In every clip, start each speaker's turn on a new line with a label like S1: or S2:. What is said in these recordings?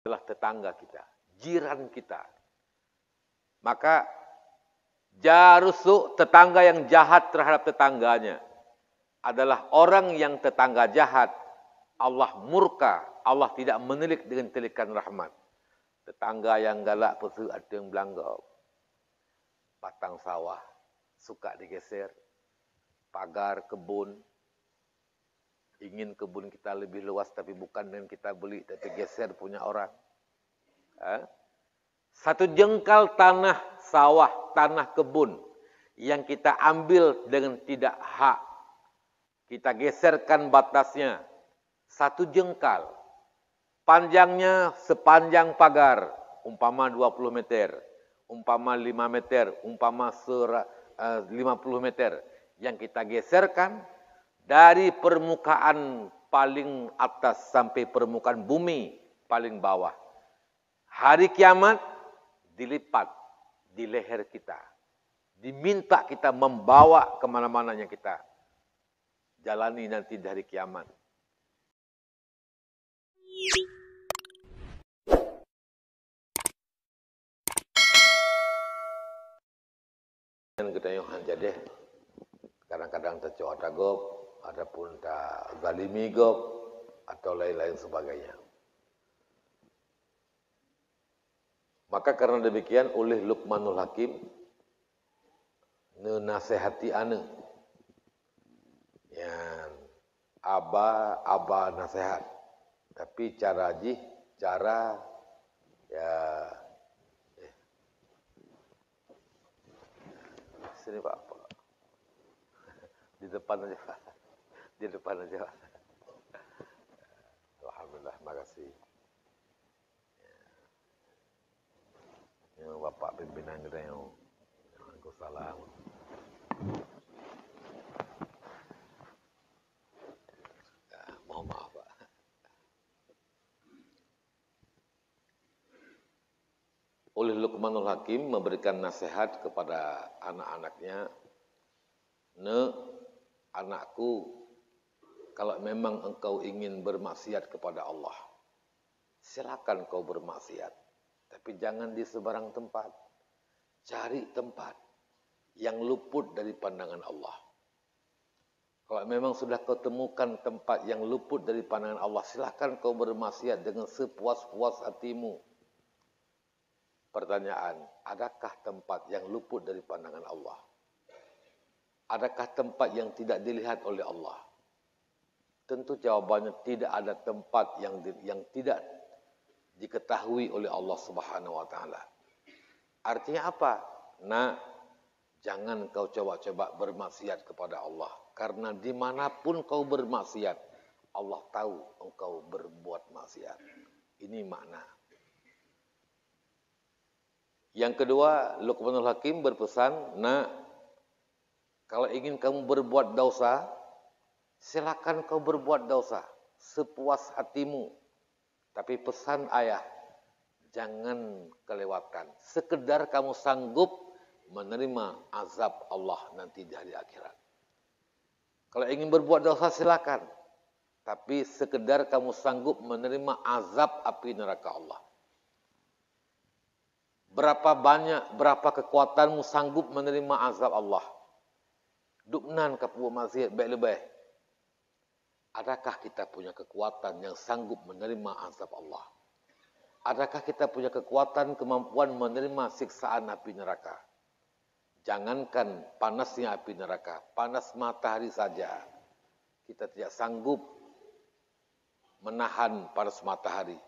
S1: adalah tetangga kita, jiran kita. Maka jarusu, tetangga yang jahat terhadap tetangganya, adalah orang yang tetangga jahat. Allah murka, Allah tidak menilik dengan tilikan rahmat. Tetangga yang galak pesu ada yang belanggau. Batang sawah, suka digeser. Pagar kebun. Ingin kebun kita lebih luas, tapi bukan dengan kita beli, tapi geser punya orang. Satu jengkal tanah sawah, tanah kebun, yang kita ambil dengan tidak hak. Kita geserkan batasnya. Satu jengkal. Panjangnya sepanjang pagar. Umpama 20 meter. Umpama 5 meter. Umpama 50 meter. Yang kita geserkan dari permukaan paling atas sampai permukaan bumi paling bawah. Hari kiamat dilipat di leher kita. Diminta kita membawa kemana-mana yang kita jalani nanti dari kiamat. Dan kedayohan jadi kadang-kadang tercoa tagop, adapun tak galimi gop atau lain-lain sebagainya. Maka karena demikian oleh Luqmanul Hakim nasihati ane yang aba nasihat, tapi cara ya sini Pak, di depan aja Pak, di depan aja Pak. Alhamdulillah, makasih. Yang Bapak pimpinan kita yang aku salam. Mohon maaf Pak. Oleh Luqmanul Hakim memberikan nasihat kepada anak-anaknya, anakku, kalau memang engkau ingin bermaksiat kepada Allah, silakan kau bermaksiat, tapi jangan di sebarang tempat. Cari tempat yang luput dari pandangan Allah. Kalau memang sudah kau temukan tempat yang luput dari pandangan Allah, silakan kau bermaksiat dengan sepuas-puas hatimu. Pertanyaan, adakah tempat yang luput dari pandangan Allah? Adakah tempat yang tidak dilihat oleh Allah? Tentu jawabannya tidak ada tempat yang tidak diketahui oleh Allah Subhanahu wa taala. Artinya apa? Jangan kau coba-coba bermaksiat kepada Allah, karena dimanapun kau bermaksiat, Allah tahu engkau berbuat maksiat. Ini makna. Yang kedua, Luqmanul Hakim berpesan, kalau ingin kamu berbuat dosa, silakan kau berbuat dosa sepuas hatimu. Tapi pesan ayah, jangan kelewatan. Sekedar kamu sanggup menerima azab Allah nanti di hari akhirat. Kalau ingin berbuat dosa silakan, tapi sekedar kamu sanggup menerima azab api neraka Allah. Berapa kekuatanmu sanggup menerima azab Allah? Duknan kapu maksiat baik lebih. Adakah kita punya kekuatan yang sanggup menerima azab Allah? Adakah kita punya kekuatan, kemampuan menerima siksaan api neraka? Jangankan panasnya api neraka, panas matahari saja kita tidak sanggup menahan panas matahari.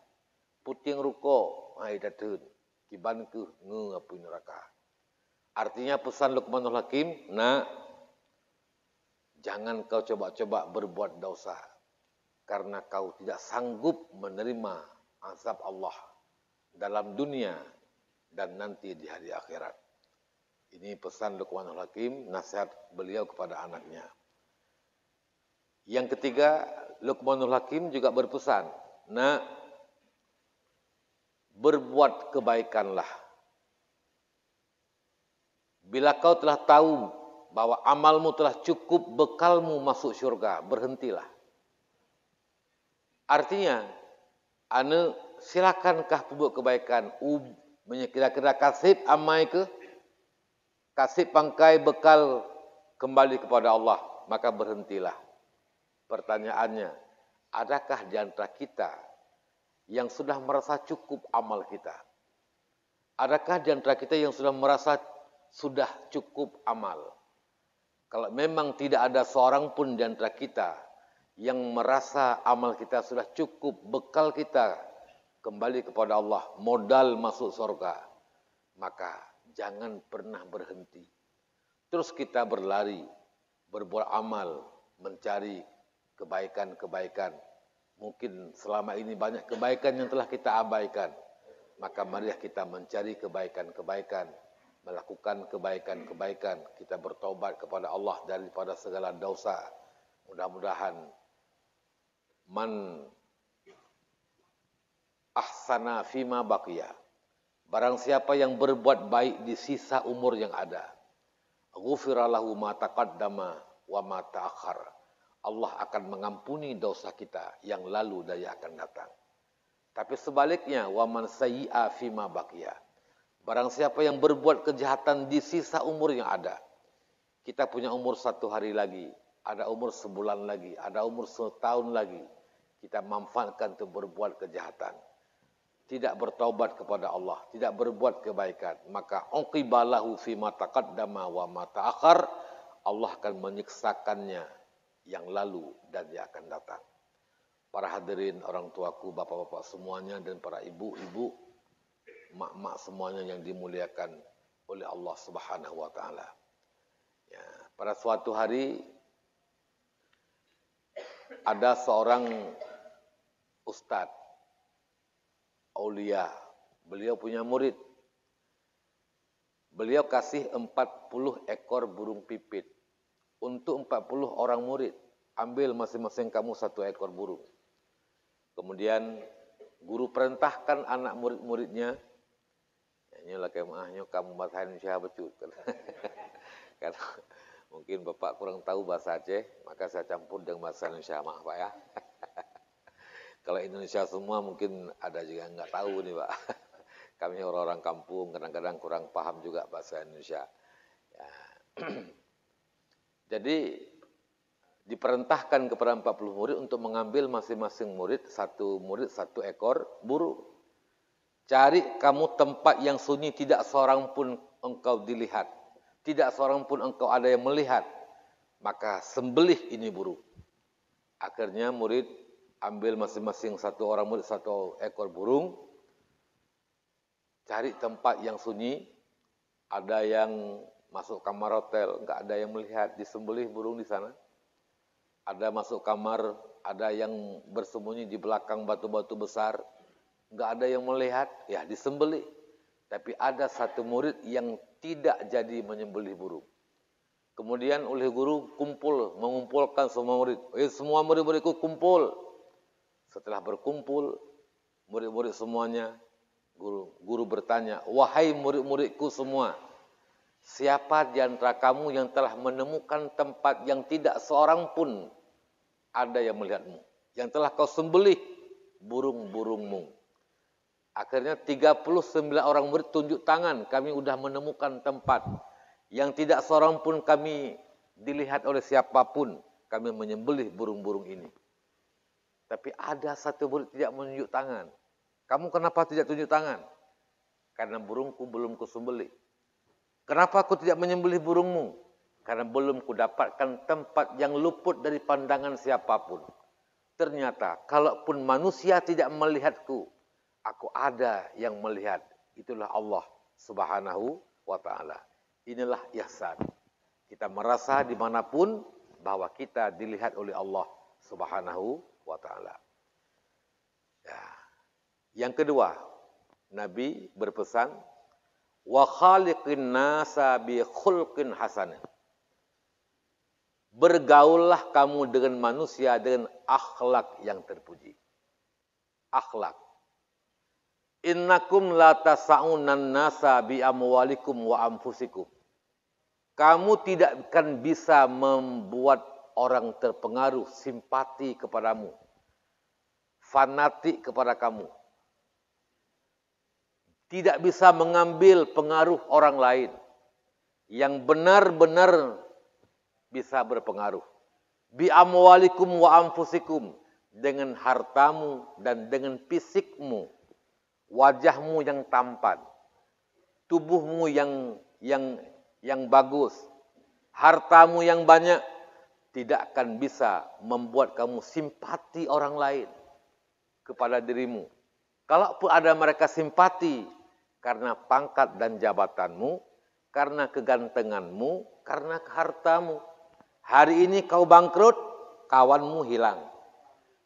S1: Puting ruko, datun. Kiban ke api neraka. Artinya pesan Luqmanul Hakim, jangan kau coba-coba berbuat dosa, karena kau tidak sanggup menerima azab Allah dalam dunia dan nanti di hari akhirat. Ini pesan Luqmanul Hakim, nasihat beliau kepada anaknya. Yang ketiga, Luqmanul Hakim juga berpesan, berbuat kebaikanlah. Bila kau telah tahu bahwa amalmu telah cukup bekalmu masuk syurga, berhentilah. Artinya, Silakankah buat kebaikan? Kira-kira kasih amai ke? Kasih pangkai bekal kembali kepada Allah. Maka berhentilah. Pertanyaannya, adakah di antara kita yang sudah merasa cukup amal kita? Adakah di antara kita yang sudah merasa sudah cukup amal? Kalau memang tidak ada seorang pun di antara kita yang merasa amal kita sudah cukup, bekal kita kembali kepada Allah, modal masuk surga, maka jangan pernah berhenti. Terus kita berlari, berbuat amal, mencari kebaikan-kebaikan. Mungkin selama ini banyak kebaikan yang telah kita abaikan. Maka marilah kita mencari kebaikan-kebaikan, melakukan kebaikan-kebaikan. Kita bertaubat kepada Allah daripada segala dosa. Mudah-mudahan man ahsana fima baqiya. Barang siapa yang berbuat baik di sisa umur yang ada, ghufira lahu ma taqaddama wa ma ta'akhkhar. Allah akan mengampuni dosa kita yang lalu dan yang akan datang. Tapi sebaliknya, wa man sayyi'a fima baqiya. Barang siapa yang berbuat kejahatan di sisa umur yang ada. Kita punya umur 1 hari lagi, ada umur sebulan lagi, ada umur setahun lagi. Kita manfaatkan untuk berbuat kejahatan. Tidak bertaubat kepada Allah, tidak berbuat kebaikan, maka uqibalahu fima taqaddama wa ma ta'akhkhar. Allah akan menyiksakannya yang lalu dan yang akan datang. Para hadirin, orang tuaku, bapak-bapak semuanya, dan para ibu-ibu, mak-mak semuanya yang dimuliakan oleh Allah Subhanahu wa taala. Ya, pada suatu hari ada seorang ustadz aulia, beliau punya murid. Beliau kasih 40 ekor burung pipit untuk 40 orang murid. Ambil masing-masing kamu 1 ekor burung. Kemudian guru perintahkan anak murid-muridnya, nyolah kemahnya kamu bahasa Indonesia betul. Karena mungkin Bapak kurang tahu bahasa Aceh, maka saya campur dengan bahasa Indonesia, maaf Pak ya. Kalau Indonesia semua mungkin ada juga nggak tahu nih Pak. Kami orang-orang kampung kadang-kadang kurang paham juga bahasa Indonesia. Ya. Jadi diperintahkan kepada 40 murid untuk mengambil masing-masing murid 1 ekor burung. Cari kamu tempat yang sunyi, tidak seorang pun engkau dilihat. Tidak seorang pun engkau ada yang melihat. Maka sembelih ini burung. Akhirnya murid ambil masing-masing 1 orang murid 1 ekor burung. Cari tempat yang sunyi. Ada yang masuk kamar hotel, enggak ada yang melihat, disembelih burung di sana. Ada masuk kamar, ada yang bersembunyi di belakang batu-batu besar, enggak ada yang melihat, ya disembelih. Tapi ada 1 murid yang tidak jadi menyembelih burung. Kemudian oleh guru mengumpulkan semua murid. Semua murid-muridku kumpul. Setelah berkumpul, murid-murid semuanya, guru bertanya, wahai murid-muridku semua, siapa di antara kamu yang telah menemukan tempat yang tidak seorang pun ada yang melihatmu, yang telah kau sembelih burung-burungmu? Akhirnya 39 orang murid tunjuk tangan, kami sudah menemukan tempat yang tidak seorang pun kami dilihat oleh siapapun, kami menyembelih burung-burung ini. Tapi ada 1 murid tidak menunjuk tangan. Kamu kenapa tidak tunjuk tangan? Karena burungku belum kusembelih. Kenapa aku tidak menyembelih burungmu? Karena belum kudapatkan tempat yang luput dari pandangan siapapun. Ternyata, kalaupun manusia tidak melihatku, aku ada yang melihat. Itulah Allah Subhanahu wa ta'ala. Inilah ihsan. Kita merasa dimanapun bahwa kita dilihat oleh Allah Subhanahu wa ta'ala. Ya. Yang kedua, Nabi berpesan, wa khaliqin nasa bi khulqin hasanah. Bergaullah kamu dengan manusia dengan akhlak yang terpuji. Akhlak. Innakum la tasa'unan nasa bi amwalikum wa anfusikum. Kamu tidak akan bisa membuat orang terpengaruh, simpati kepadamu, fanatik kepada kamu tidak bisa mengambil pengaruh orang lain yang benar-benar bisa berpengaruh. Bi amwalikum wa anfusikum, dengan hartamu dan dengan fisikmu, wajahmu yang tampan, tubuhmu yang bagus, hartamu yang banyak, tidak akan bisa membuat kamu simpati orang lain kepada dirimu. Kalaupun ada mereka simpati karena pangkat dan jabatanmu, karena kegantenganmu, karena hartamu. Hari ini kau bangkrut, kawanmu hilang.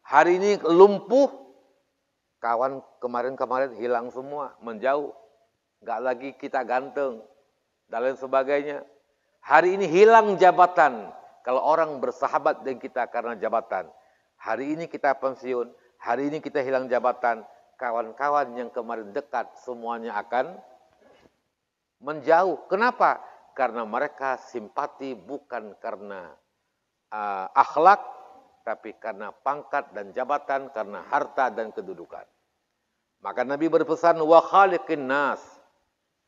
S1: Hari ini lumpuh, kawan kemarin-kemarin hilang semua, menjauh. Enggak lagi kita ganteng, dan lain sebagainya. Hari ini hilang jabatan. Kalau orang bersahabat dengan kita karena jabatan. Hari ini kita pensiun, hari ini kita hilang jabatan. Kawan-kawan yang kemarin dekat semuanya akan menjauh. Kenapa? Karena mereka simpati bukan karena akhlak, tapi karena pangkat dan jabatan, karena harta dan kedudukan. Maka Nabi berpesan, wa khaliqin nas,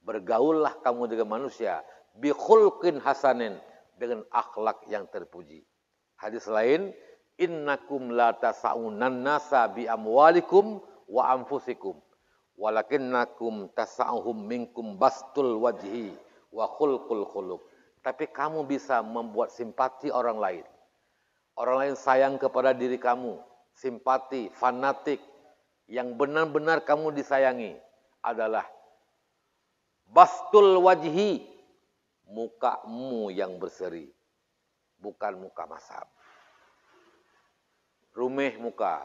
S1: bergaullah kamu dengan manusia, bi khulqin hasanin, dengan akhlak yang terpuji. Hadis lain, innakum la tasaunan nasa bi amwalikum wa anfusikum, walakinnakum tasauhum minkum bastul wajhi wa khulqul khuluq. Tapi kamu bisa membuat simpati orang lain. Orang lain sayang kepada diri kamu, simpati, fanatik. Yang benar-benar kamu disayangi adalah bastul wajhi, mukamu yang berseri, bukan muka masam. Rumeh muka,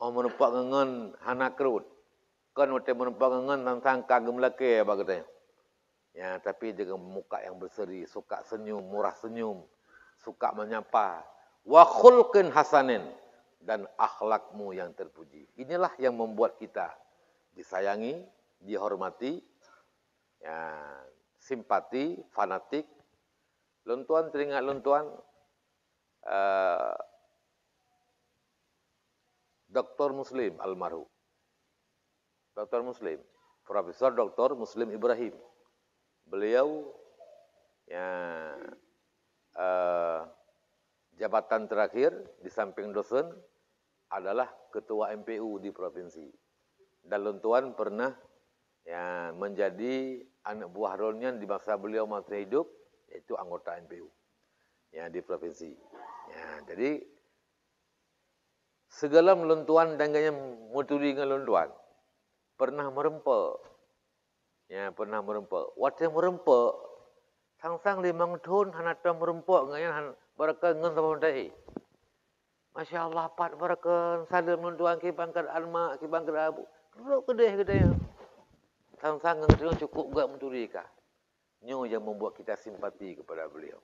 S1: menumpak ngengen hana kerut, kan menumpak ngengen tentang kagem laki apa katanya. Ya, tapi dengan muka yang berseri, suka senyum, murah senyum, suka menyapa. Wa khulqin hasanin, dan akhlakmu yang terpuji. Inilah yang membuat kita disayangi, dihormati, ya, simpati, fanatik. Luntuan, teringat luntuan, Dr. Muslim almarhum. Dr. Muslim, Profesor Dr. Muslim Ibrahim. Beliau ya, jabatan terakhir di samping dosen adalah ketua MPU di provinsi. Dan luntuan pernah ya, menjadi anak buah rolnya di masa beliau masih hidup, yaitu anggota MPU ya, di provinsi. Ya, jadi segala meluntuan dan gaya muturi ngeluntuan pernah merempek. Ya, pernah merempek. Waktu merempek, sang-sang 5 tahun hanata merempek ngayan baraka ngen sama dai. Masya Allah, pat baraka sadar meluntuan ki bangkat alma, ki bangkat abu. Keruk kedeh. Sang-sang ngen cukup gak muturi kah? Nyo yang membuat kita simpati kepada beliau.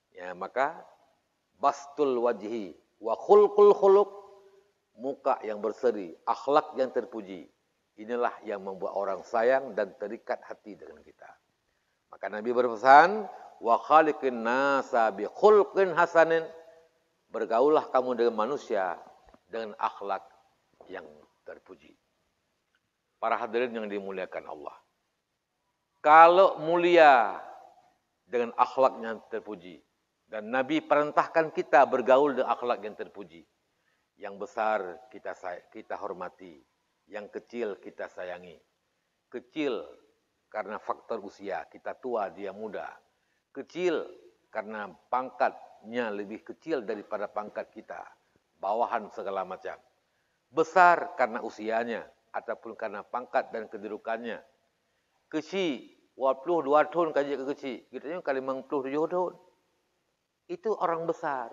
S1: Ya, maka bastul wajhi wa khulqul khuluq, muka yang berseri, akhlak yang terpuji. Inilah yang membuat orang sayang dan terikat hati dengan kita. Maka Nabi berpesan, wa khaliqin nasa bi khulqin hasanin, bergaullah kamu dengan manusia dengan akhlak yang terpuji. Para hadirin yang dimuliakan Allah. Kalau mulia dengan akhlak yang terpuji, dan Nabi perintahkan kita bergaul dengan akhlak yang terpuji. Yang besar kita hormati, yang kecil kita sayangi. Kecil karena faktor usia, kita tua, dia muda. Kecil karena pangkatnya lebih kecil daripada pangkat kita, bawahan segala macam. Besar karena usianya, ataupun karena pangkat dan kedudukannya. Kecil, 22 tahun kaji ke kecil, kita kali 57 tahun. Itu orang besar.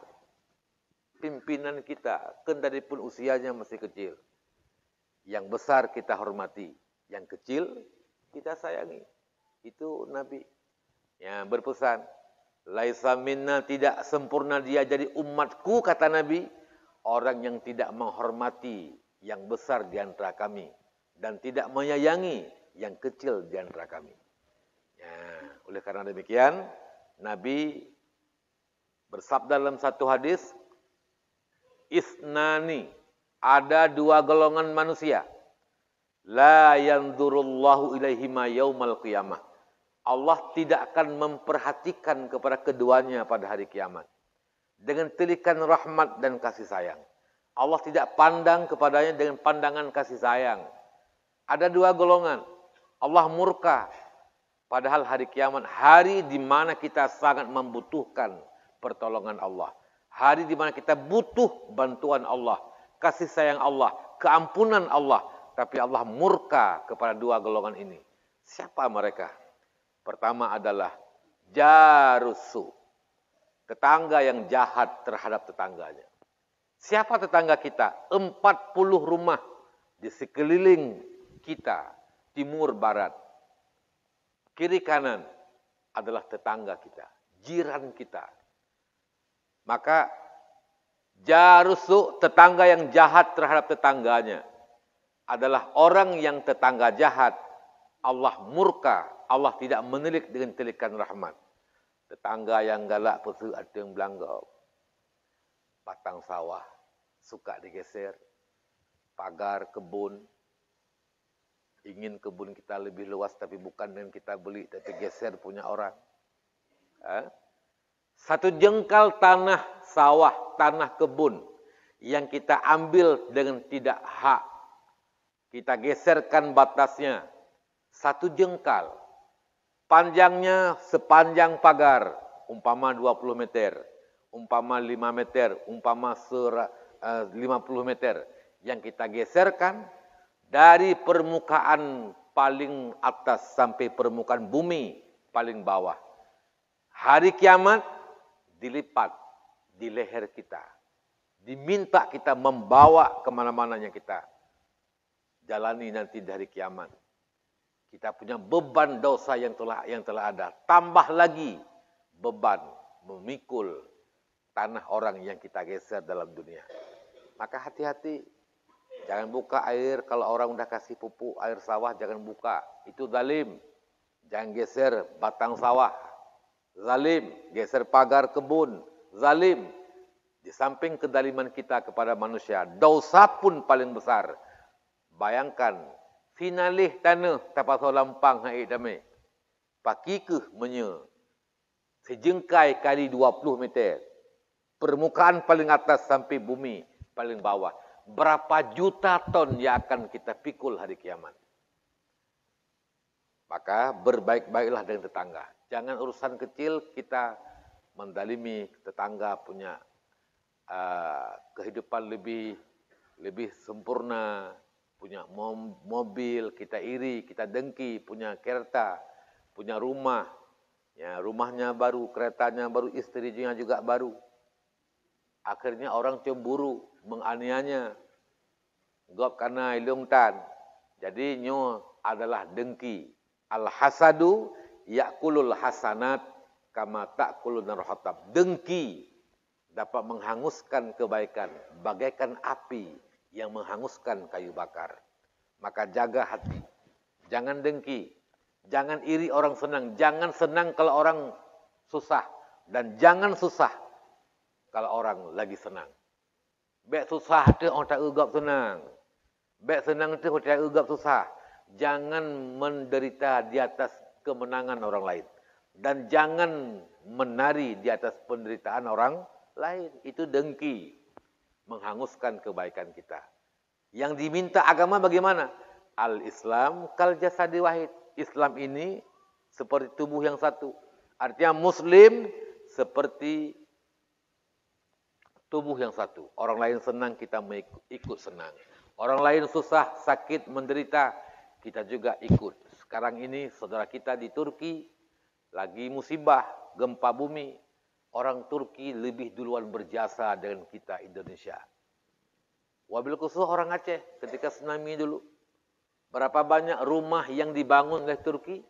S1: Pimpinan kita, kendali pun usianya masih kecil. Yang besar kita hormati, yang kecil kita sayangi. Itu Nabi yang berpesan, laisa minna, tidak sempurna dia jadi umatku, kata Nabi, orang yang tidak menghormati yang besar di antara kami dan tidak menyayangi yang kecil di antara kami. Ya, oleh karena demikian, Nabi bersabda dalam satu hadis, isnani, ada 2 golongan manusia. La yanzurullahu ilaihima yaumal qiyamah. Allah tidak akan memperhatikan kepada keduanya pada hari kiamat dengan tilikan rahmat dan kasih sayang. Allah tidak pandang kepadanya dengan pandangan kasih sayang. Ada dua golongan. Allah murka. Padahal hari kiamat, hari di mana kita sangat membutuhkan pertolongan Allah. Hari di mana kita butuh bantuan Allah, kasih sayang Allah, keampunan Allah. Tapi Allah murka kepada dua golongan ini. Siapa mereka? Pertama adalah jarusu. Tetangga yang jahat terhadap tetangganya. Siapa tetangga kita? 40 rumah di sekeliling kita, timur barat. Kiri kanan adalah tetangga kita, jiran kita. Maka jarusu, tetangga yang jahat terhadap tetangganya, adalah orang yang tetangga jahat. Allah murka, Allah tidak menilik dengan tilikan rahmat. Tetangga yang galak pesu ada yang belanggau. Batang sawah suka digeser, pagar kebun. Ingin kebun kita lebih luas tapi bukan dengan kita beli, tapi geser punya orang. Satu jengkal tanah sawah, tanah kebun yang kita ambil dengan tidak hak. Kita geserkan batasnya. Satu jengkal. Panjangnya sepanjang pagar. Umpama 20 meter. Umpama 5 meter. Umpama 50 meter. Yang kita geserkan dari permukaan paling atas sampai permukaan bumi paling bawah. Hari kiamat dilipat di leher kita. Diminta kita membawa kemana-mana yang kita jalani nanti dari kiamat. Kita punya beban dosa yang telah ada. Tambah lagi beban memikul tanah orang yang kita geser dalam dunia. Maka hati-hati. Jangan buka air kalau orang udah kasih pupuk air sawah, jangan buka. Itu zalim. Jangan geser batang sawah. Zalim. Geser pagar kebun. Zalim. Di samping kedaliman kita kepada manusia, dosa pun paling besar. Bayangkan, finalih tanah tapasau lampang hai damai. Pakikeh menye. Sejengkai kali 20 meter. Permukaan paling atas sampai bumi paling bawah. Berapa juta ton yang akan kita pikul hari kiamat. Maka berbaik-baiklah dengan tetangga. Jangan urusan kecil kita mendalimi tetangga punya kehidupan lebih sempurna, punya mobil, kita iri, kita dengki, punya kereta, punya rumah, ya rumahnya baru, keretanya baru, istrinya juga baru. Akhirnya orang cemburu, menganiayanya. Gop karena ilung tan. Jadi nyo adalah dengki. Al-hasadu yakulul hasanat kama ta'kulun narhatab. Dengki dapat menghanguskan kebaikan bagaikan api yang menghanguskan kayu bakar. Maka jaga hati. Jangan dengki. Jangan iri orang senang. Jangan senang kalau orang susah. Dan jangan susah kalau orang lagi senang. Bek susah tu orang tak ugap senang. Bek senang tu orang tak ugap susah. Jangan menderita di atas kemenangan orang lain. Dan jangan menari di atas penderitaan orang lain. Itu dengki. Menghanguskan kebaikan kita. Yang diminta agama bagaimana? Al-Islam kal jasadi wahid. Islam ini seperti tubuh yang satu. Artinya Muslim seperti tubuh yang satu. Orang lain senang, kita ikut senang. Orang lain susah, sakit, menderita, kita juga ikut. Sekarang ini saudara kita di Turki lagi musibah, gempa bumi. Orang Turki lebih duluan berjasa dengan kita Indonesia. Wabil khusus orang Aceh ketika tsunami dulu. Berapa banyak rumah yang dibangun oleh Turki?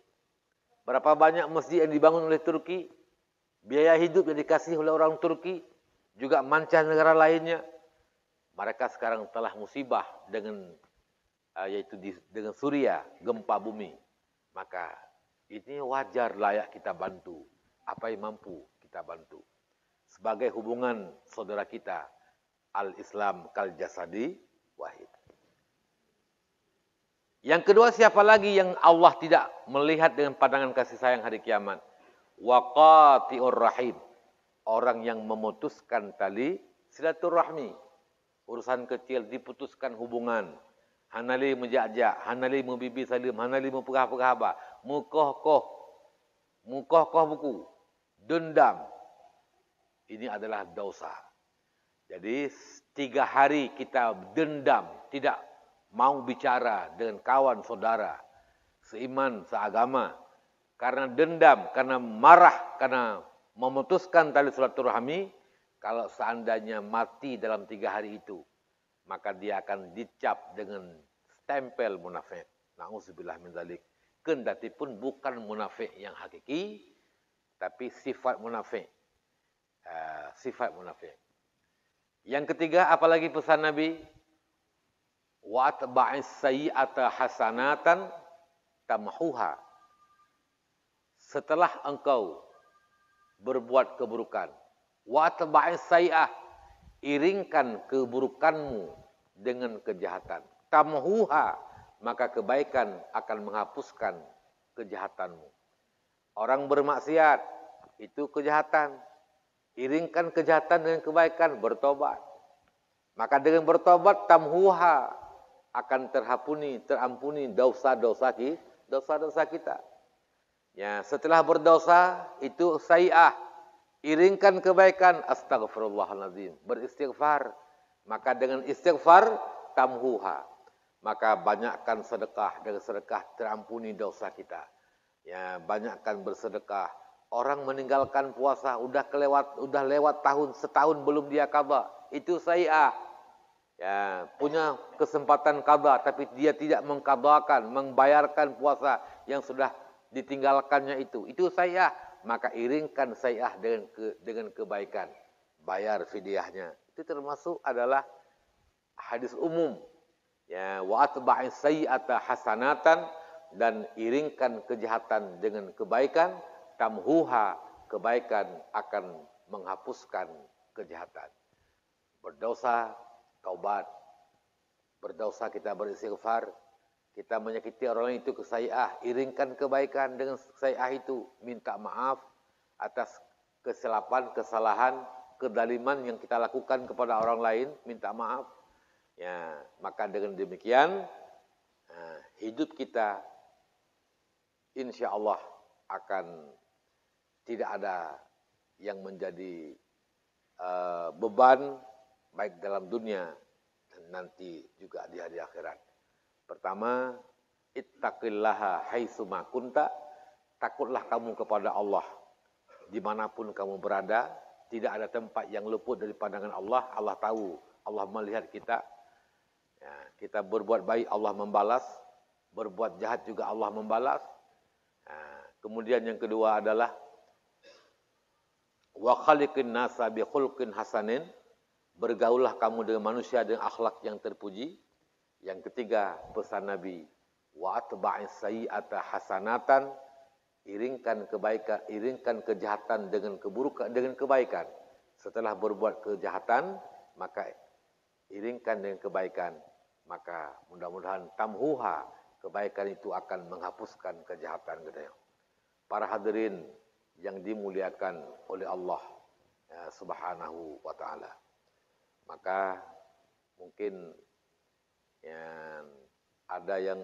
S1: Berapa banyak masjid yang dibangun oleh Turki? Biaya hidup yang dikasih oleh orang Turki? Juga mancanegara lainnya, mereka sekarang telah musibah dengan dengan Suria, gempa bumi. Maka ini wajar layak kita bantu. Apa yang mampu kita bantu. Sebagai hubungan saudara kita, Al-Islam kal jasadi wahid. Yang kedua, siapa lagi yang Allah tidak melihat dengan pandangan kasih sayang hari kiamat? Waqati'ur rahim. Orang yang memutuskan tali silaturahmi. Urusan kecil diputuskan hubungan. Hanali menjajak, hanali membibi salim, hanali mempegah-pegah, mukoh-koh buku, dendam. Ini adalah dosa. Jadi 3 hari kita dendam, tidak mau bicara dengan kawan saudara, seiman, seagama. Karena dendam, karena marah, karena memutuskan tali silaturahmi. Kalau seandainya mati dalam 3 hari itu, maka dia akan dicap dengan stempel munafik. Na'udzubillah min dzalik. Kendati pun bukan munafik yang hakiki, tapi sifat munafik. Sifat munafik. Yang ketiga, apalagi pesan Nabi? Wa atba'is sayyi'ata hasanatan tamhuha. Setelah engkau berbuat keburukan, wa atba'is sayyi'ah, iringkan keburukanmu dengan kejahatan. Tamhuha, maka kebaikan akan menghapuskan kejahatanmu. Orang bermaksiat, itu kejahatan. Iringkan kejahatan dengan kebaikan, bertobat. Maka dengan bertobat, tamhuha, akan terampuni dosa-dosa kita. Ya, setelah berdosa, itu sayyi'ah. Iringkan kebaikan, astagfirullahaladzim, beristighfar. Maka dengan istighfar, tamhuha. Maka banyakkan sedekah, dengan sedekah terampuni dosa kita. Ya, banyakkan bersedekah. Orang meninggalkan puasa, udah lewat setahun belum dia qadha. Itu sayyi'ah. Ya, punya kesempatan qadha, tapi dia tidak mengqadhakan, membayarkan puasa yang sudah ditinggalkannya itu. Itu sayyi'ah. Maka iringkan sayyi'ah dengan kebaikan. Bayar fidyahnya. Itu termasuk adalah hadis umum. Ya, wa atba'is sayyi'ata hasanatan, dan iringkan kejahatan dengan kebaikan, tamhuha, kebaikan akan menghapuskan kejahatan. Berdosa, taubat. Berdosa, kita beristighfar. Kita menyakiti orang lain, itu ke sayyi'ah. Iringkan kebaikan dengan sayyi'ah itu. Minta maaf atas kesilapan, kesalahan, kedaliman yang kita lakukan kepada orang lain. Minta maaf. Ya, maka dengan demikian, hidup kita insya Allah akan tidak ada yang menjadi beban, baik dalam dunia dan nanti juga di hari akhirat. Pertama, ittaqillaha haitsuma kunta, takutlah kamu kepada Allah dimanapun kamu berada. Tidak ada tempat yang luput dari pandangan Allah. Allah tahu, Allah melihat kita. Ya, kita berbuat baik, Allah membalas. Berbuat jahat juga Allah membalas. Kemudian yang kedua adalah wa khaliqin nasa bi khulqin hasanin, bergaullah kamu dengan manusia dengan akhlak yang terpuji. Yang ketiga, pesan Nabi, wa atba'is sayyi'ata hasanatan, iringkan kebaikan, iringkan kejahatan dengan keburukan dengan kebaikan. Setelah berbuat kejahatan, maka iringkan dengan kebaikan. Maka mudah-mudahan tamhuha, kebaikan itu akan menghapuskan kejahatan kita. Para hadirin yang dimuliakan oleh Allah Subhanahu wa taala. Maka mungkin ada yang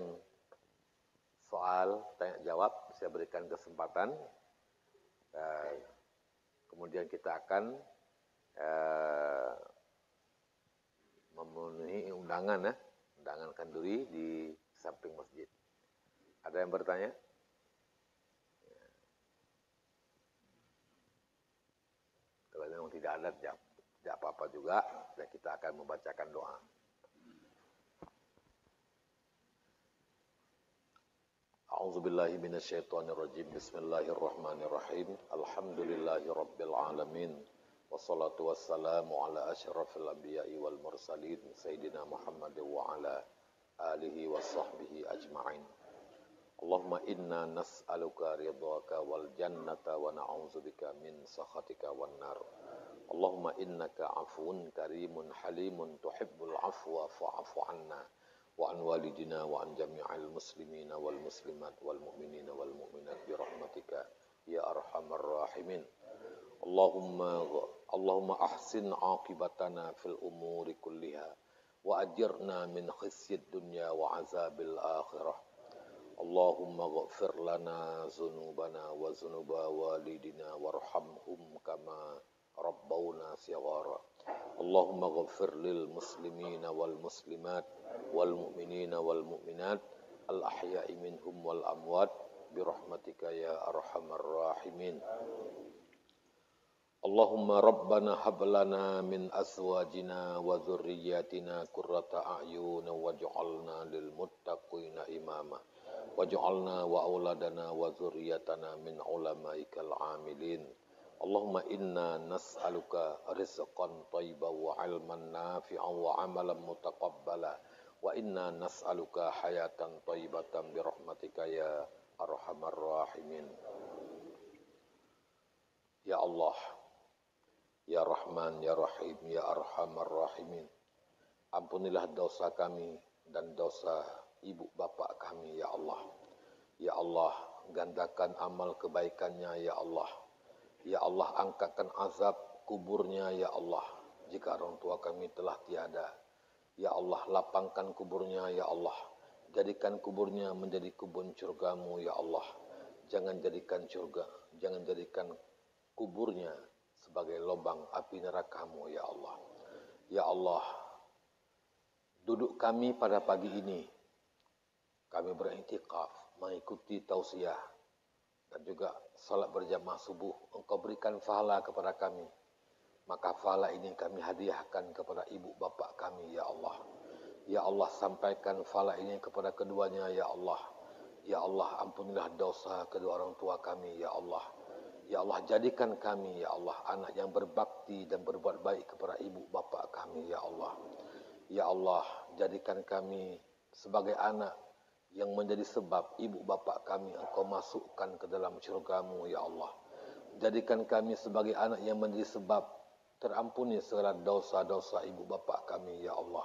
S1: soal tanya jawab, saya berikan kesempatan. Kemudian kita akan memenuhi undangan kanduri di samping masjid. Ada yang bertanya? Kalau memang tidak ada, tidak apa-apa juga. Dan kita akan membacakan doa. A'udzubillahi minasyaitonirrajim. Bismillahirrahmanirrahim. Alhamdulillahi rabbil alamin. Wassalatu wassalamu ala asyrafil anbiya'i wal mursalin Sayyidina Muhammad wa ala alihi wa sahbihi ajma'in. Allahumma inna nas'aluka ridhaka wal jannata wa na'udzubika min sakhatika wan nar. Allahumma innaka afuwun karimun halimun tuhibbul afwa fa'fu anna. وعن والدنا وعن جميع المسلمين والمسلمات والمؤمنين والمؤمنات برحمتك يا أرحم الراحمين. اللهم أحسن عاقبتنا في الأمور كلها وأجرنا من خزي الدنيا وعذاب الآخرة. اللهم اغفر لنا ذنوبنا وذنوب والدنا وارحمهم كما ربونا صغارا. اللهم اغفر للمسلمين والمسلمات والمؤمنين والمؤمنات الأحياء منهم والأموات برحمتك يا أرحم الراحمين. اللهم ربنا هب لنا من أزواجنا وذرياتنا قرة أعين واجعلنا للمتقين إماما واجعلنا وأولادنا وذريتنا من علمائك العاملين. اللهم إنا نسألك رزقا طيبا وعلما نافعا وعملا متقبلا وإنا نسألك حياة طيبة برحمتك يا أرحم الراحمين. Ya Allah, Ya Rahman, Ya Rahim, Ya Arhamar Rahimin. Ampunilah dosa kami dan dosa ibu bapak kami, Ya Allah. Ya Allah, gandakan amal kebaikannya, Ya Allah. Ya Allah, angkatkan azab kuburnya, Ya Allah. Jika orang tua kami telah tiada, Ya Allah, lapangkan kuburnya, Ya Allah. Jadikan kuburnya menjadi kebun surgamu, Ya Allah. Jangan jadikan kuburnya sebagai lubang api nerakamu, Ya Allah. Ya Allah, duduk kami pada pagi ini, kami beriktikaf, mengikuti tausiah, dan juga salat berjamaah subuh. Engkau berikan pahala kepada kami, maka pahala ini kami hadiahkan kepada ibu bapak kami, Ya Allah. Ya Allah, sampaikan pahala ini kepada keduanya, Ya Allah. Ya Allah, ampunilah dosa kedua orang tua kami, Ya Allah. Ya Allah, jadikan kami, Ya Allah, anak yang berbakti dan berbuat baik kepada ibu bapak kami, Ya Allah. Ya Allah, jadikan kami sebagai anak yang menjadi sebab ibu bapak kami Engkau masukkan ke dalam syurga-Mu, Ya Allah. Jadikan kami sebagai anak yang menjadi sebab terampuni segala dosa-dosa ibu bapak kami, Ya Allah.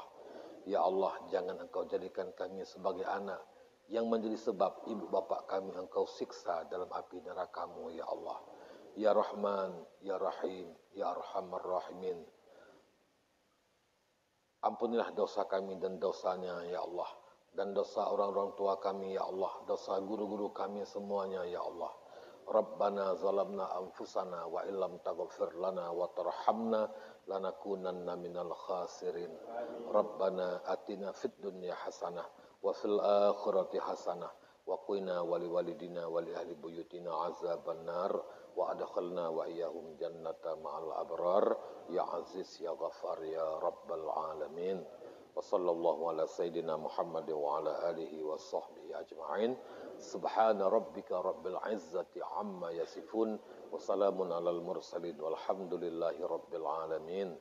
S1: Ya Allah, jangan Engkau jadikan kami sebagai anak yang menjadi sebab ibu bapak kami Engkau siksa dalam api neraka-Mu, Ya Allah. Ya Rahman, Ya Rahim, Ya Arhamar Rahimin. Ampunilah dosa kami dan dosanya, Ya Allah. Dan dosa orang-orang tua kami, Ya Allah. Dosa guru-guru kami semuanya, Ya Allah. Rabbana zalamna anfusana wa illam taghfir lana wa tarhamna lanakunanna minal khasirin. Rabbana atina fid dunya hasanah wa fil akhirati hasanah wa qina wali walidina wali ahli buyutina azaban nar wa adkhalna wa iyyahum jannata ma'al abrar ya aziz ya ghafar ya rabbal alamin. Wa sallallahu ala sayyidina Muhammad wa ala alihi wa sahbihi ajma'in. Subhana rabbika rabbil izzati amma yasifun wa salamun alal mursalin walhamdulillahi rabbil alamin.